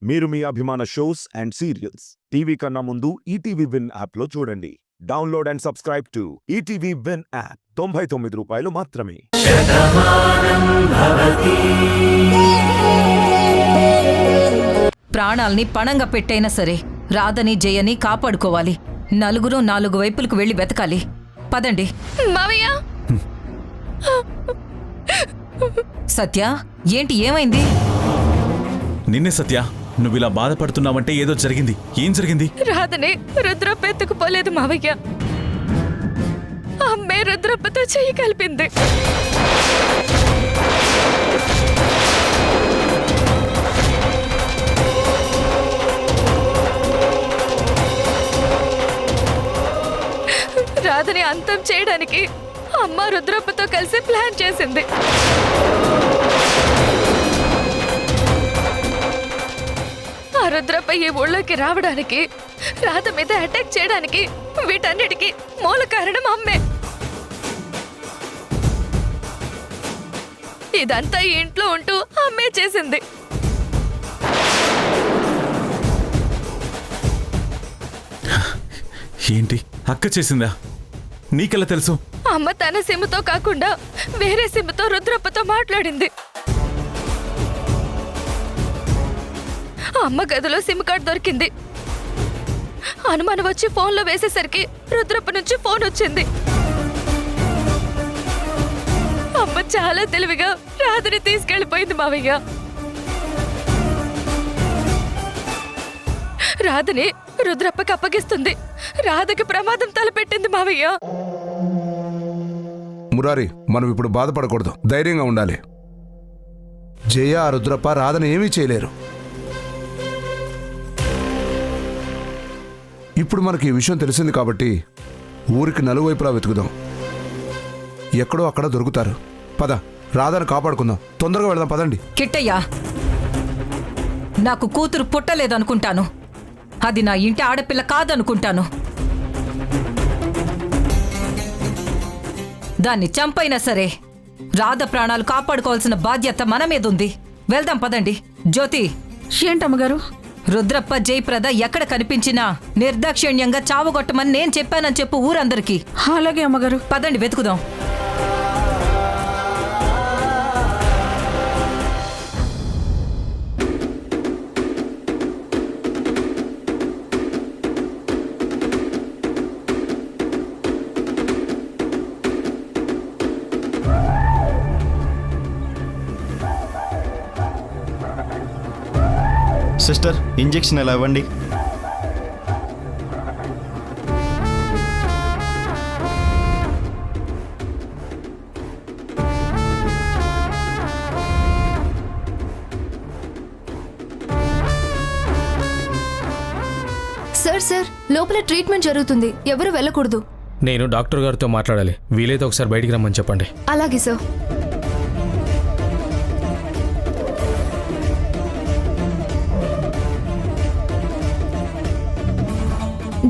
మీరు మీ అభిమాన shows and serials TV కన్నా ముందు ఈటీవీ విన్ యాప్లో చూడండి. Download and subscribe to ETV win app. 99 రూపాయలు మాత్రమే. ప్రాణాల్ని పణంగా పెట్టైనా సరే రాధని జయని కాపాడుకోవాలి. నలుగురు 4 వైపులకు వెళ్లి వెతకాలి. పదండి. మావయ్య, సత్య, ఏంటి, ఏమైంది? నిన్నే సత్య, నువ్విలా బాధపడుతున్నావంటే ఏదో జరిగింది. ఏం జరిగింది? రాధనే రుద్రప్ప ఎత్తుకుపోలేదు మావయ్య. అమ్మే రుద్రప్పతో చెయ్యి కలిపింది. రాధని అంతం చేయడానికి అమ్మ రుద్రప్పతో కలిసి ప్లాన్ చేసింది. ఆ రుద్రప్ప ఈ ఊళ్ళోకి రావడానికి, రాధ మీద అటాక్ చేయడానికి, వీటన్నిటికీ మూల కారణం అమ్మే. ఇదంతా ఈ ఇంట్లో ఉంటూ అమ్మే చేసింది. ఏంటి, అక్క చేసిందా? నీకెలా తెలుసు? అమ్మ తన సిమ్ముతో కాకుండా వేరే సిమ్ముతో రుద్రప్పతో మాట్లాడింది. అమ్మ గదిలో సిమ్ కార్డ్ దొరికింది. అనుమానం వచ్చి ఫోన్లో వేసేసరికి రుద్రప్ప నుంచి ఫోన్ వచ్చింది. అమ్మ చాలా తెలివిగా రాధని తీసుకెళ్లిపోయింది మావయ్య. రాధని రుద్రప్పకి అప్పగిస్తుంది. రాధకి ప్రమాదం తలపెట్టింది మావయ్య. మురారి, మనం ఇప్పుడు బాధపడకూడదు, ధైర్యంగా ఉండాలి. జయ, ఆ రుద్రప్ప రాధను ఏమీ చేయలేరు. ఇప్పుడు మనకి ఈ విషయం తెలిసింది కాబట్టి ఊరికి నలువైపులా వెతుకుదాం. ఎక్కడో అక్కడ దొరుకుతారు. పద, రాధను కాపాడుకుందాం. తొందరగా వెళదాం, పదండి. కిట్టయ్యా, నాకు కూతురు పుట్టలేదనుకుంటాను. అది నా ఇంటి ఆడపిల్ల కాదనుకుంటాను. దాన్ని చంపైనా సరే రాధ ప్రాణాలు కాపాడుకోవాల్సిన బాధ్యత మన మీద ఉంది. వెళ్దాం, పదండి. జ్యోతి, ఏంటమ్మగారు? రుద్రప్ప, జయప్రద ఎక్కడ కనిపించినా నిర్దాక్షిణ్యంగా చావగొట్టమని నేను చెప్పానని చెప్పు ఊరందరికీ. అలాగే అమ్మగారు. పదండి, వెతుకుదాం. సిస్టర్, ఇంజెక్షన్ ఎలా ఇవ్వండి. సార్, లోపల ట్రీట్మెంట్ జరుగుతుంది, ఎవరు వెళ్ళకూడదు. నేను డాక్టర్ గారితో మాట్లాడాలి. వీలైతే ఒకసారి బయటికి రమ్మని చెప్పండి. అలాగే సార్.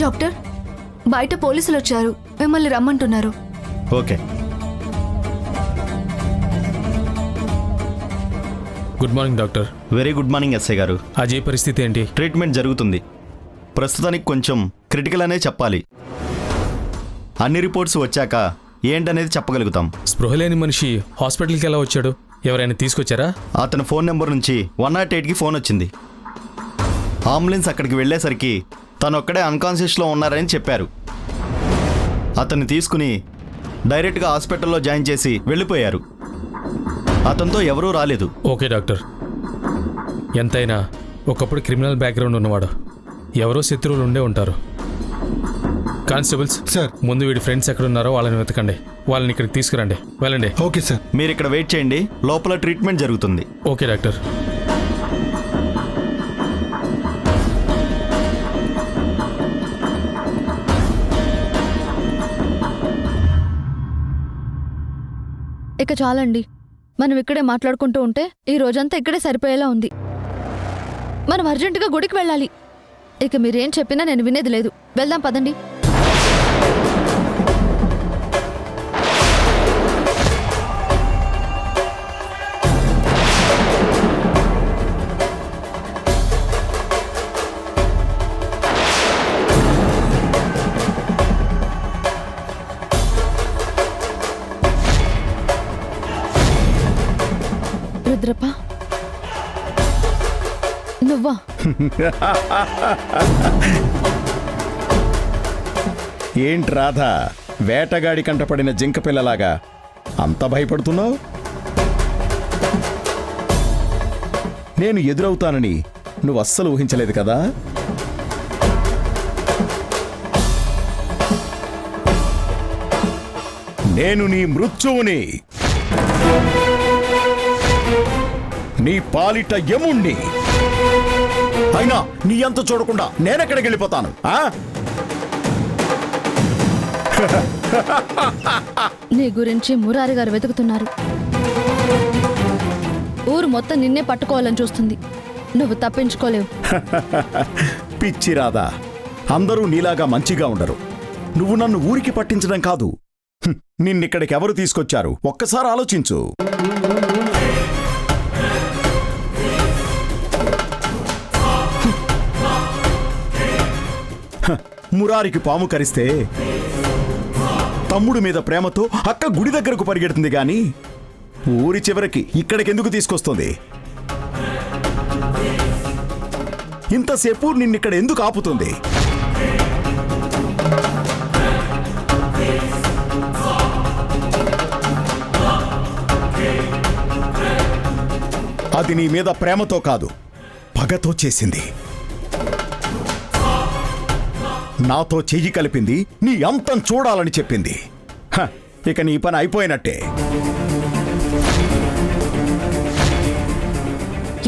డాక్టర్, బయట పోలీసులు వచ్చారు, మిమ్మల్ని రమ్మంటున్నారు. Okay. Good morning doctor. Very good morning SI గారు. అజయ్ పరిస్థితి ఏంటి? ట్రీట్మెంట్ జరుగుతుంది. ప్రస్తుతానికి కొంచెం క్రిటికల్ అనే చెప్పాలి. అన్ని రిపోర్ట్స్ వచ్చాక ఏంటనేది చెప్పగలుగుతాం. స్పృహ లేని మనిషి హాస్పిటల్కి ఎలా వచ్చాడు? ఎవరైనా తీసుకొచ్చారా? అతని ఫోన్ నెంబర్ నుంచి 108కి ఫోన్ వచ్చింది. అంబులెన్స్ అక్కడికి వెళ్ళేసరికి తను ఒక్కడే అన్కాన్షియస్లో ఉన్నారని చెప్పారు. అతన్ని తీసుకుని డైరెక్ట్గా హాస్పిటల్లో జాయిన్ చేసి వెళ్ళిపోయారు. అతనితో ఎవరూ రాలేదు. Okay doctor. ఎంతైనా ఒకప్పుడు క్రిమినల్ బ్యాక్గ్రౌండ్ ఉన్నవాడు. ఎవరో శత్రువులు ఉండే ఉంటారు. కానిస్టేబుల్స్ సార్, ముందు వీడి ఫ్రెండ్స్ ఎక్కడున్నారో వాళ్ళని వెతకండి. వాళ్ళని ఇక్కడికి తీసుకురండి. వెళ్ళండి. Okay sir. మీరు ఇక్కడ వెయిట్ చేయండి, లోపల ట్రీట్మెంట్ జరుగుతుంది. Okay doctor. ఇక చాలండి, మనం ఇక్కడే మాట్లాడుకుంటూ ఉంటే ఈ రోజంతా ఇక్కడే సరిపోయేలా ఉంది. మనం అర్జెంటుగా గుడికి వెళ్ళాలి. ఇక మీరేం చెప్పినా నేను వినేది లేదు. వెళ్దాం, పదండి. రుద్రప్ప నువ్వా? ఏంటి రాధా, వేటగాడి కంటపడిన జింక పిల్లలాగా అంత భయపడుతున్నావు? నేను ఎదురవుతానని నువ్వు అస్సలు ఊహించలేదు కదా. నేను నీ మృత్యువుని, నీ పాలిట యముణ్ణి. అయినా నీ అంత చూడకుండా నేనెక్కడికి వెళ్ళిపోతాను? నీ గురించి మురారి గారు వెతుకుతున్నారు. ఊరు మొత్తం నిన్నే పట్టుకోవాలని చూస్తుంది. నువ్వు తప్పించుకోలేవు. పిచ్చి రాదా, అందరూ నీలాగా మంచిగా ఉండరు. నువ్వు నన్ను ఊరికి పట్టించడం కాదు, నిన్నిక్కడికి ఎవరు తీసుకొచ్చారు ఒక్కసారి ఆలోచించు. మురారికి పాము కరిస్తే తమ్ముడు మీద ప్రేమతో అక్క గుడి దగ్గరకు పరిగెడుతుంది గాని ఊరి చివరికి ఇక్కడికెందుకు తీసుకొస్తుంది? ఇంతసేపు నిన్నిక్కడ ఎందుకు ఆపుతుంది? అది నీ మీద ప్రేమతో కాదు, పగతో చేసింది. నాతో చెయ్యి కలిపింది నీ అంతం చూడాలని చెప్పింది. ఇక నీ పని అయిపోయినట్టే.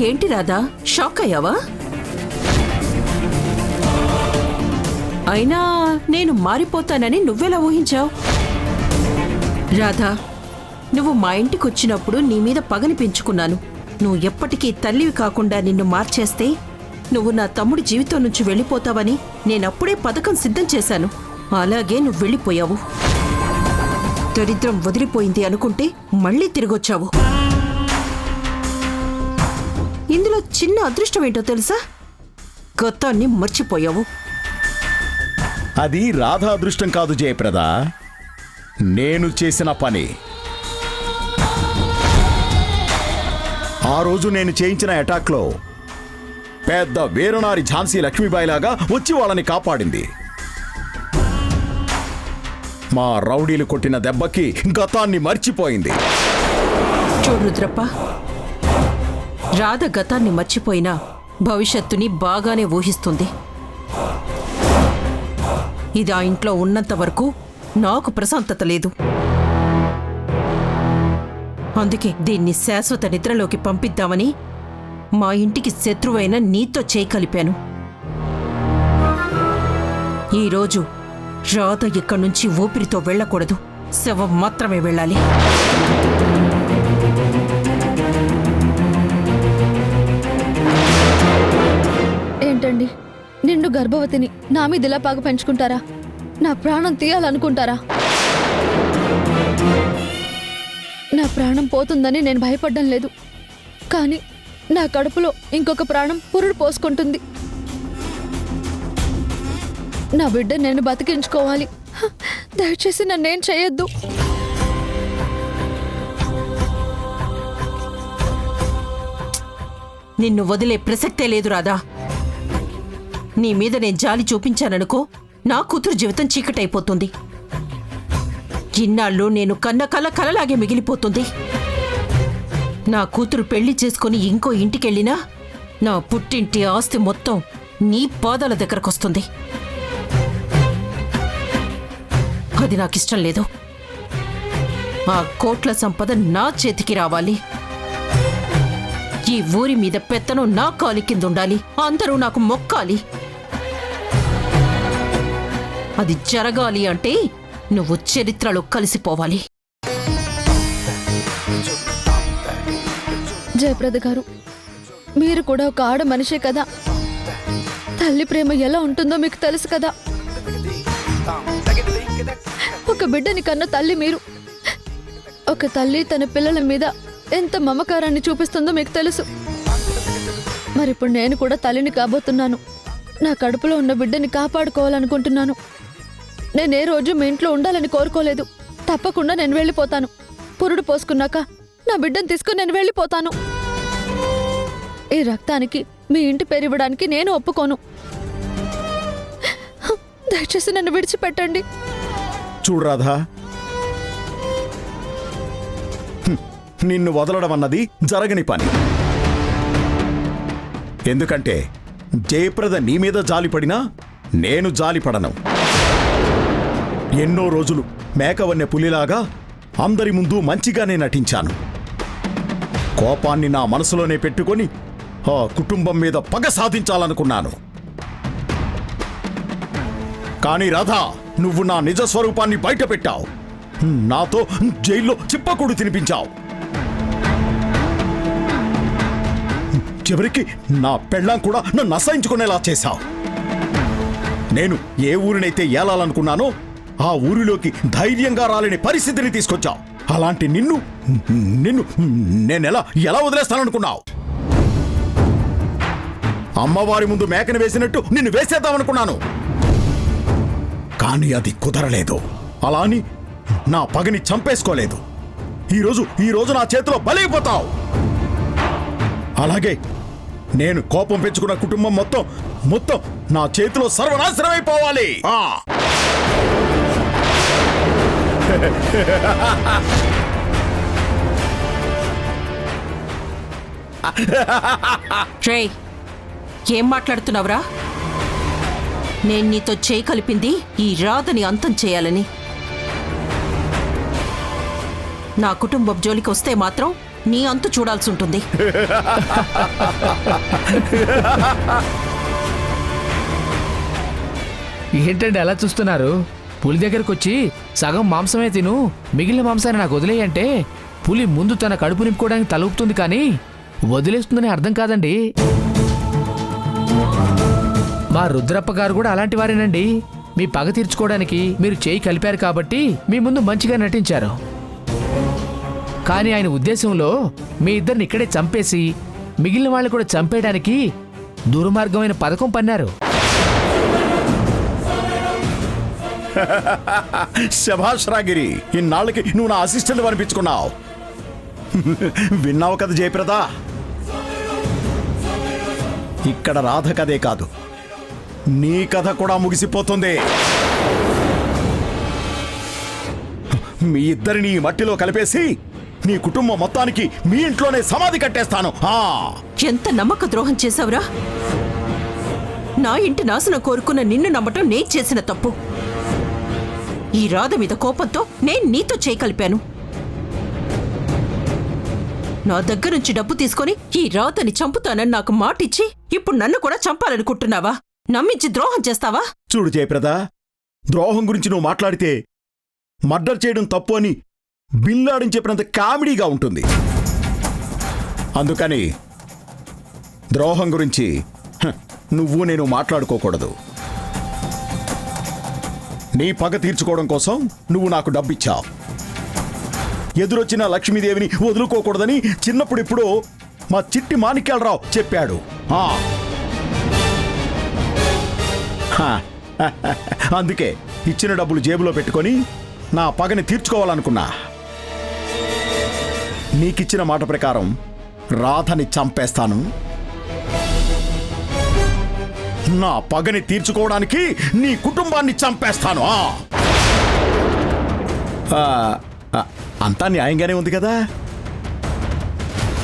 ఏంటి రాధా, షాక్ అయ్యావా? అయినా నేను మారిపోతానని నువ్వెలా ఊహించావు? రాధా, నువ్వు మా ఇంటికి వచ్చినప్పుడు నీ మీద పగని పెంచుకున్నాను. నువ్వు ఎప్పటికీ తల్లివి కాకుండా నిన్ను మార్చేస్తే నువ్వు నా తమ్ముడి జీవితం నుంచి వెళ్ళిపోతావని నేనప్పుడే పథకం సిద్ధం చేశాను. అలాగే నువ్వు వెళ్ళిపోయావు. దరిద్రం వదిలిపోయింది అనుకుంటే మళ్ళీ తిరిగొచ్చావు. ఇందులో చిన్న అదృష్టం ఏంటో తెలుసా? గతాన్ని మర్చిపోయావు. అది రాధా అదృష్టం కాదు జయప్రద, నేను చేసిన పని. ఆ రోజు నేను చేయించిన అటాక్లో పెద్ద వీరనారి ఝాన్సీ లక్ష్మీబాయిలాగా వచ్చి వాళ్ళని కాపాడింది. మా రౌడీలు కొట్టిన దెబ్బకి గతాన్ని మర్చిపోయింది. చూడు రుద్రప్ప, రాధ గతాన్ని మర్చిపోయినా భవిష్యత్తుని బాగానే ఊహిస్తుంది. ఇది ఆ ఇంట్లో ఉన్నంత వరకు నాకు ప్రశాంతత లేదు. అందుకే దీన్ని శాశ్వత నిద్రలోకి పంపిద్దామని మా ఇంటికి శత్రువైన నీతో చేయి కలిపాను. ఈరోజు రాధ ఇక్కడి నుంచి ఊపిరితో వెళ్ళకూడదు, శవం మాత్రమే వెళ్ళాలి. ఏంటండి, నిండు గర్భవతిని నా మీద ఇలా పగ పెంచుకుంటారా? నా ప్రాణం తీయాలనుకుంటారా? నా ప్రాణం పోతుందని నేను భయపడ్డం లేదు, కానీ నా కడుపులో ఇంకొక ప్రాణం పురుడు పోసుకుంటుంది. నా బిడ్డ నేను బతికించుకోవాలి. దయచేసి నన్నేం చేయొద్దు. నిన్ను వదిలే ప్రసక్తే లేదు రాధా. నీ మీద నేను జాలి చూపించాననుకో, నా కూతురు జీవితం చీకటైపోతుంది. ఇన్నాళ్ళు నేను కన్న కలలాగే మిగిలిపోతుంది. నా కూతురు పెళ్లి చేసుకుని ఇంకో ఇంటికెళ్ళినా నా పుట్టింటి ఆస్తి మొత్తం నీ పాదాల దగ్గరకొస్తుంది. అది నాకిష్టం లేదు. ఆ కోట్ల సంపద నా చేతికి రావాలి. ఈ ఊరి మీద పెత్తనం నా కాలి కింద ఉండాలి. అందరూ నాకు మొక్కాలి. అది జరగాలి అంటే నువ్వు చరిత్రలో కలిసిపోవాలి. జయప్రద గారు, మీరు కూడా ఒక ఆడ మనిషే కదా. తల్లి ప్రేమ ఎలా ఉంటుందో మీకు తెలుసు కదా. ఒక బిడ్డని కన్న తల్లి మీరు. ఒక తల్లి తన పిల్లల మీద ఎంత మమకారాన్ని చూపిస్తుందో మీకు తెలుసు. మరిప్పుడు నేను కూడా తల్లిని కాబోతున్నాను. నా కడుపులో ఉన్న బిడ్డని కాపాడుకోవాలనుకుంటున్నాను. నేనే రోజు మీ ఇంట్లో ఉండాలని కోరుకోలేదు. తప్పకుండా నేను వెళ్ళిపోతాను. పురుడు పోసుకున్నాక నా బిడ్డను తీసుకుని నేను వెళ్ళిపోతాను. ఈ రక్తానికి మీ ఇంటి పేరు ఇవ్వడానికి నేను ఒప్పుకోను. దయచేసి నన్ను విడిచిపెట్టండి. చూడు రాధా, నిన్ను వదలడం అన్నది జరగని పని. ఎందుకంటే జయప్రద నీ మీద జాలిపడినా నేను జాలిపడను. ఎన్నో రోజులు మేకవన్నె పులిలాగా అందరి ముందు మంచిగానే నటించాను. కోపాన్ని నా మనసులోనే పెట్టుకొని ఆ కుటుంబం మీద పగ సాధించాలనుకున్నాను. కానీ రాధా, నువ్వు నా నిజ స్వరూపాన్ని బయట పెట్టావు. నాతో జైల్లో చిప్పకూడు తినిపించావు. చివరికి నా పెళ్ళాం కూడా నన్ను అసహించుకునేలా చేశావు. నేను ఏ ఊరినైతే ఏలాలనుకున్నానో ఆ ఊరిలోకి ధైర్యంగా రాలేని పరిస్థితిని తీసుకొచ్చావు. అలాంటి నిన్ను నేనెలా వదిలేస్తాననుకున్నావు? అమ్మవారి ముందు మేకను వేసినట్టు నిన్ను వేసేద్దామనుకున్నాను. కానీ అది కుదరలేదు. అలా అని నా పగని చంపేసుకోలేదు. ఈరోజు నా చేతిలో బలైపోతావు. అలాగే నేను కోపం పెంచుకున్న కుటుంబం మొత్తం నా చేతిలో సర్వనాశనమైపోవాలి. రే, ఏం మాట్లాడుతున్నావురా? నేను నీతో చేయి కలిపింది ఈ రాధని అంతం చేయాలని. నా కుటుంబం జోలికి వస్తే మాత్రం నీ అంతు చూడాల్సి ఉంటుంది. ఏంటండి అలా చూస్తున్నారు? పులి దగ్గరకు వచ్చి సగం మాంసమే తిను, మిగిలిన మాంసాన్ని నాకు వదిలేయంటే పులి ముందు తన కడుపు నింపుకోవడానికి తలూపుతుంది కానీ వదిలేస్తుందని అర్థం కాదండి. మా రుద్రప్ప గారు కూడా అలాంటి వారేనండి. మీ పగ తీర్చుకోవడానికి మీరు చేయి కలిపారు కాబట్టి మీ ముందు మంచిగా నటించారు. కానీ ఆయన ఉద్దేశంలో మీ ఇద్దరిని ఇక్కడే చంపేసి మిగిలిన వాళ్ళు కూడా చంపేయడానికి దుర్మార్గమైన పథకం పన్నారు. శభాష్ రాగిరి, ఇన్నాళ్ళకి నువ్వు నా అసిస్టెంట్ అనిపించుకున్నావు. విన్నావు కదా జయప్రద? ఇక్కడ రాధ కథే కాదు, నీ కథ కూడా ముగిసిపోతుంది. మీ ఇద్దరిని ఈ మట్టిలో కలిపేసి నీ కుటుంబం మొత్తానికి మీ ఇంట్లోనే సమాధి కట్టేస్తాను. ఎంత నమ్మక ద్రోహం చేశావురా? నా ఇంటి నాశనం కోరుకున్న నిన్ను నమ్మటం నేను చేసిన తప్పు. ఈ రాధ మీద కోపంతో నేను నీతో చేయి కలిపాను. నా దగ్గర నుంచి డబ్బు తీసుకొని ఈ రాధని చంపుతానని నాకు మాటిచ్చి ఇప్పుడు నన్ను కూడా చంపాలనుకుంటున్నావా? నమ్మించి ద్రోహం చేస్తావా? చూడు జయప్రద, ద్రోహం గురించి నువ్వు మాట్లాడితే మర్డర్ చేయడం తప్పు అని బిల్లాడని చెప్పినంత కామెడీగా ఉంటుంది. అందుకని ద్రోహం గురించి నువ్వు నేను మాట్లాడుకోకూడదు. నీ పగ తీర్చుకోవడం కోసం నువ్వు నాకు డబ్బిచ్చావు. ఎదురొచ్చిన లక్ష్మీదేవిని వదులుకోకూడదని చిన్నప్పుడు మా చిట్టి మాణిక్యాలరావు చెప్పాడు. అందుకే ఇచ్చిన డబ్బులు జేబులో పెట్టుకొని నా పగని తీర్చుకోవాలనుకున్నా. నీకిచ్చిన మాట ప్రకారం రాధని చంపేస్తాను. నా పగని తీర్చుకోవడానికి నీ కుటుంబాన్ని చంపేస్తాను. అంతా న్యాయంగానే ఉంది కదా?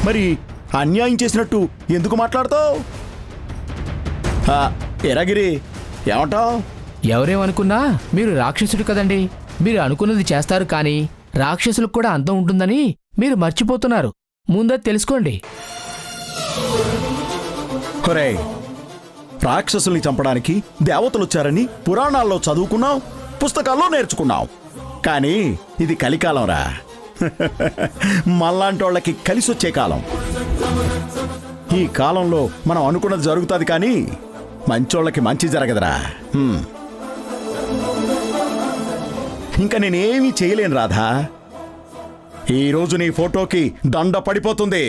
మరి అన్యాయం చేసినట్టు ఎందుకు మాట్లాడతావు? ఎరాగిరి, ఏమంటావు? ఎవరేమనుకున్నా మీరు రాక్షసుడు కదండి. మీరు అనుకున్నది చేస్తారు కానీ రాక్షసులకు కూడా అంతం ఉంటుందని మీరు మర్చిపోతున్నారు. ముందే తెలుసుకోండి. ఒరే, రాక్షసుల్ని చంపడానికి దేవతలొచ్చారని పురాణాల్లో చదువుకున్నాం, పుస్తకాల్లో నేర్చుకున్నాం. కానీ ఇది కలికాలంరా. మళ్ళాంటోళ్ళకి కలిసొచ్చే కాలం. ఈ కాలంలో మనం అనుకున్నది జరుగుతుంది కానీ మంచోళ్ళకి మంచి జరగదురా. ఇంకా నేనేమీ చేయలేను రాధా. ఈరోజు నీ ఫోటోకి దండ పడిపోతుంది.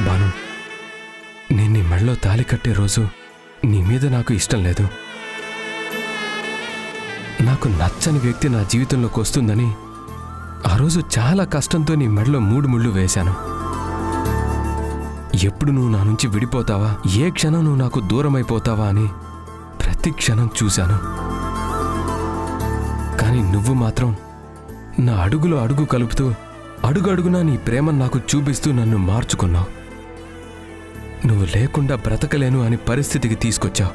బాను, నేను నీ మెడలో తాళి కట్టే రోజు నీ మీద నాకు ఇష్టం లేదు. నాకు నచ్చని వ్యక్తి నా జీవితంలోకి వస్తుందని ఆ రోజు చాలా కష్టంతో నీ మెడలో 3 ముళ్ళు వేశాను. ఎప్పుడు నువ్వు నా నుంచి విడిపోతావా, ఏ క్షణం నువ్వు నాకు దూరమైపోతావా అని ప్రతి క్షణం చూశాను. కానీ నువ్వు మాత్రం నా అడుగులో అడుగు కలుపుతూ అడుగడుగునా నీ ప్రేమను నాకు చూపిస్తూ నన్ను మార్చుకున్నావు. నువ్వు లేకుండా బ్రతకలేను అని పరిస్థితికి తీసుకొచ్చావు.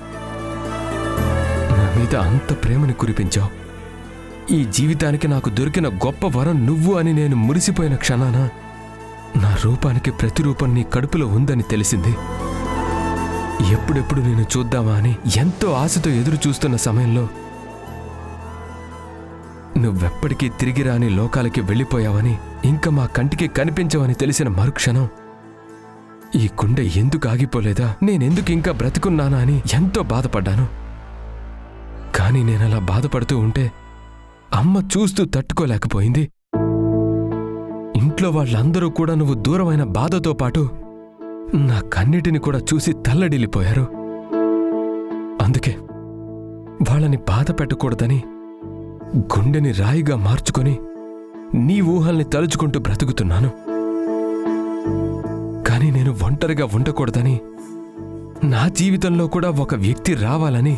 నా మీద అంత ప్రేమని కురిపించావు. ఈ జీవితానికి నాకు దొరికిన గొప్ప వరం నువ్వు అని నేను మురిసిపోయిన క్షణాన నా రూపానికి ప్రతిరూపం నీ కడుపులో ఉందని తెలిసింది. ఎప్పుడెప్పుడు నేను చూద్దామా అని ఎంతో ఆశతో ఎదురు చూస్తున్న సమయంలో నువ్వెప్పటికీ తిరిగి రాని లోకాలకి వెళ్ళిపోయావని, ఇంకా మా కంటికి కనిపించవని తెలిసిన మరుక్షణం ఈ గుండె ఎందుకు ఆగిపోలేదా, నేనెందుకు ఇంకా బ్రతికున్నానా అని ఎంతో బాధపడ్డాను. కానీ నేనలా బాధపడుతూ ఉంటే అమ్మ చూస్తూ తట్టుకోలేకపోయింది. ఇంట్లో వాళ్ళందరూ కూడా నువ్వు దూరమైన బాధతో పాటు నా కన్నిటిని కూడా చూసి తల్లడిల్లిపోయారు. అందుకే వాళ్ళని బాధ పెట్టకూడదని గుండెని రాయిగా మార్చుకొని నీ ఊహల్ని తలుచుకుంటూ బ్రతుకుతున్నాను. కానీ నేను ఒంటరిగా ఉండకూడదని, నా జీవితంలో కూడా ఒక వ్యక్తి రావాలని,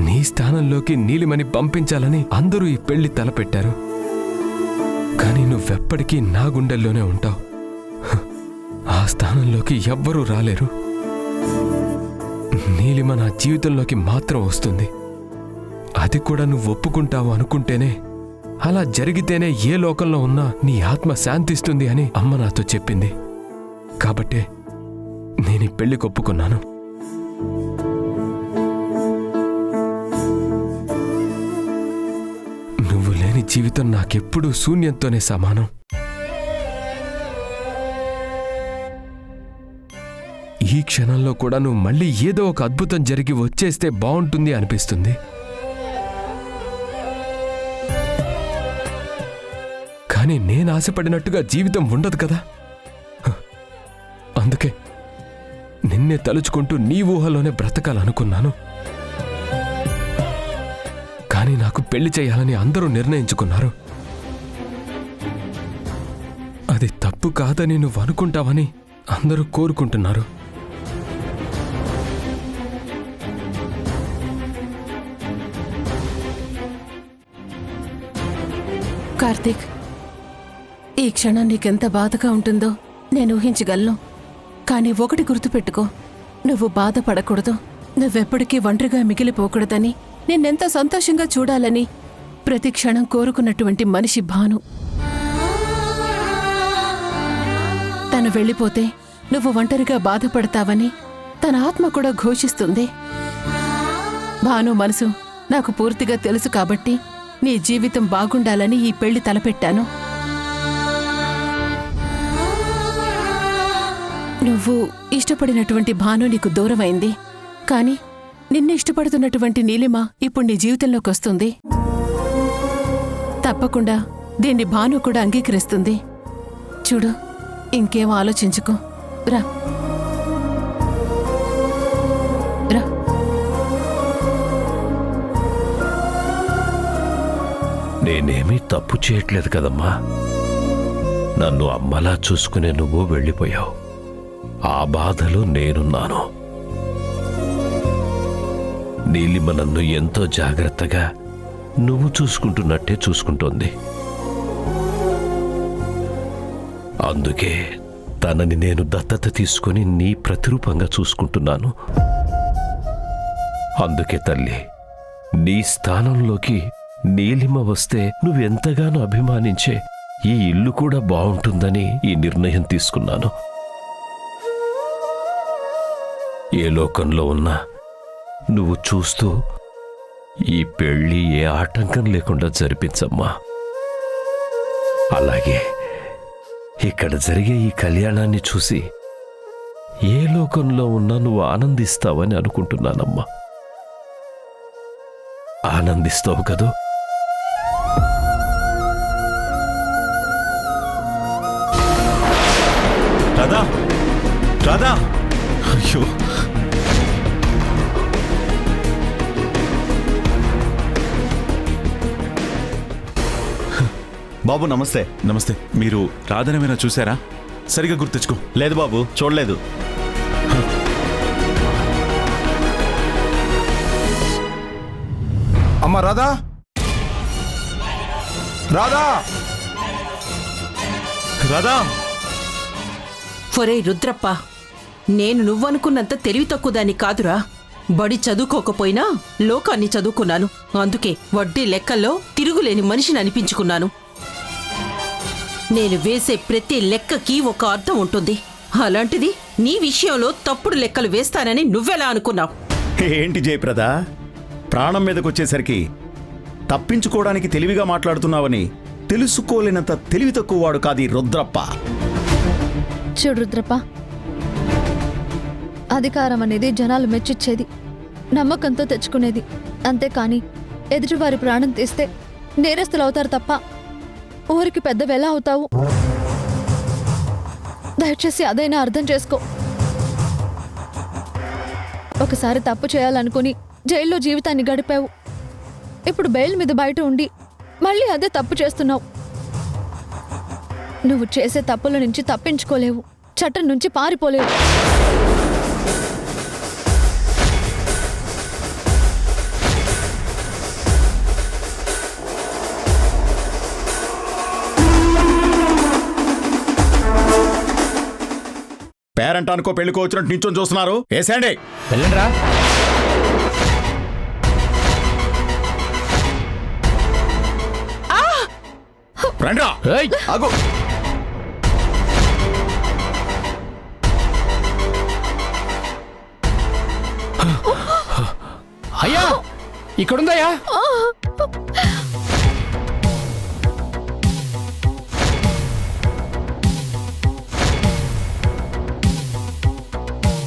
నీ స్థానంలోకి నీలిమని పంపించాలని అందరూ ఈ పెళ్లి తలపెట్టారు. కానీ నువ్వెప్పటికీ నా గుండెల్లోనే ఉంటావు. ఆ స్థానంలోకి ఎవ్వరూ రాలేరు. నీలిమ నా జీవితంలోకి మాత్రం వస్తుంది. అది కూడా నువ్వు ఒప్పుకుంటావు అనుకుంటేనే, అలా జరిగితేనే ఏ లోకంలో ఉన్నా నీ ఆత్మ శాంతిస్తుంది అని అమ్మ నాతో చెప్పింది. కాబట్టే నేను ఈ పెళ్లికి ఒప్పుకున్నాను. నువ్వు లేని జీవితం నాకెప్పుడూ శూన్యంతోనే సమానం. ఈ క్షణంలో కూడా నువ్వు మళ్ళీ ఏదో ఒక అద్భుతం జరిగి వచ్చేస్తే బావుంటుంది అనిపిస్తుంది. కానీ నేను ఆశపడినట్టుగా జీవితం ఉండదు కదా. అందుకే నిన్నే తలుచుకుంటూ నీ ఊహలోనే బ్రతకాలనుకున్నాను. కానీ నాకు పెళ్లి చేయాలని అందరూ నిర్ణయించుకున్నారు. అది తప్పు కాదని నువ్వు అనుకుంటావని అందరూ కోరుకుంటున్నారు. కార్తీక్, ఈ క్షణం నీకెంత బాధగా ఉంటుందో నేను ఊహించగలను. కానీ ఒకటి గుర్తుపెట్టుకో, నువ్వు బాధపడకూడదు. నువ్వెప్పటికీ ఒంటరిగా మిగిలిపోకూడదని, నిన్నెంత సంతోషంగా చూడాలని ప్రతి క్షణం కోరుకున్నటువంటి మనిషి భాను. తను వెళ్ళిపోతే నువ్వు ఒంటరిగా బాధపడతావని తన ఆత్మ కూడా ఘోషిస్తుంది. భాను మనసు నాకు పూర్తిగా తెలుసు కాబట్టి నీ జీవితం బాగుండాలని ఈ పెళ్లి తలపెట్టాను. నువ్వు ఇష్టపడినటువంటి భాను నీకు దూరమైంది. కాని నిన్ను ఇష్టపడుతున్నటువంటి నీలిమ ఇప్పుడు నీ జీవితంలోకి వస్తుంది. తప్పకుండా దీన్ని భాను కూడా అంగీకరిస్తుంది. చూడు, ఇంకేం ఆలోచించుకో. రా రా. నేనేమీ తప్పు చేయట్లేదు కదమ్మా. నన్ను అమ్మలా చూసుకునే నువ్వు వెళ్ళిపోయావు. ఆ బాధలో నేనున్నాను. నీలిమ నన్ను ఎంతో జాగ్రత్తగా నువ్వు చూసుకుంటున్నట్టే చూసుకుంటోంది. అందుకే తనని నేను దత్తత తీసుకుని నీ ప్రతిరూపంగా చూసుకుంటున్నాను. అందుకే తల్లి, నీ స్థానంలోకి నీలిమ వస్తే నువ్వెంతగానో అభిమానించే ఈ ఇల్లు కూడా బావుంటుందని ఈ నిర్ణయం తీసుకున్నాను. ఏ లోకంలో ఉన్నా నువ్వు చూస్తూ ఈ పెళ్లి ఏ ఆటంకం లేకుండా జరిపించమ్మా. అలాగే ఇక్కడ జరిగే ఈ కళ్యాణాన్ని చూసి ఏ లోకంలో ఉన్నా నువ్వు ఆనందిస్తావని అనుకుంటున్నానమ్మా. ఆనందిస్తావు కదూ? రాధా, రాధా అయ్యో బాబు నమస్తే. నమస్తే. మీరు రాధనేమైనా చూసారా? సరిగా గుర్తెచ్చుకో. లేదు బాబు, చూడలేదు. అమ్మా రాధా, రాధా, రాధా ఒరే రుద్రప్ప, నేను నువ్వనుకున్నంత తెలివి తక్కువదాన్ని కాదురా. బడి చదువుకోకపోయినా లోకాన్ని చదువుకున్నాను. అందుకే వడ్డీ లెక్కల్లో తిరుగులేని మనిషిని అనిపించుకున్నాను. నేను వేసే ప్రతి లెక్కకి ఒక అర్థం ఉంటుంది. అలాంటిది నీ విషయంలో తప్పుడు లెక్కలు వేస్తానని నువ్వెలా అనుకున్నావు? ఏంటి జయప్రద, ప్రాణం మీదకొచ్చేసరికి తప్పించుకోవడానికి తెలివిగా మాట్లాడుతున్నావని తెలుసుకోలేనంత తెలివి తక్కువ వాడు కాదు ఈ రుద్రప్ప. చూడు రుద్రప్ప, అధికారం అనేది జనాలు మెచ్చిచ్చేది, నమ్మకంతో తెచ్చుకునేది. అంతేకాని ఎదుటివారి ప్రాణం తీస్తే నేరస్తులవుతారు తప్ప ఊరికి పెద్దవి ఎలా అవుతావు? దయచేసి అదైనా అర్థం చేసుకో. ఒకసారి తప్పు చేయాలనుకుని జైల్లో జీవితాన్ని గడిపావు. ఇప్పుడు బెయిల్ మీద బయట ఉండి మళ్ళీ అదే తప్పు చేస్తున్నావు. నువ్వు చేసే తప్పుల నుంచి తప్పించుకోలేవు, చట్టం నుంచి పారిపోలేవు. పేరెంట్ అనుకో పెళ్లికో వచ్చినట్టు నించొని చూస్తున్నారు. వేసేయండి. వెళ్ళండిరా. రండ్రా. ఏయ్, ఆగు. అయ్యా ఇక్కడుందయ్యా.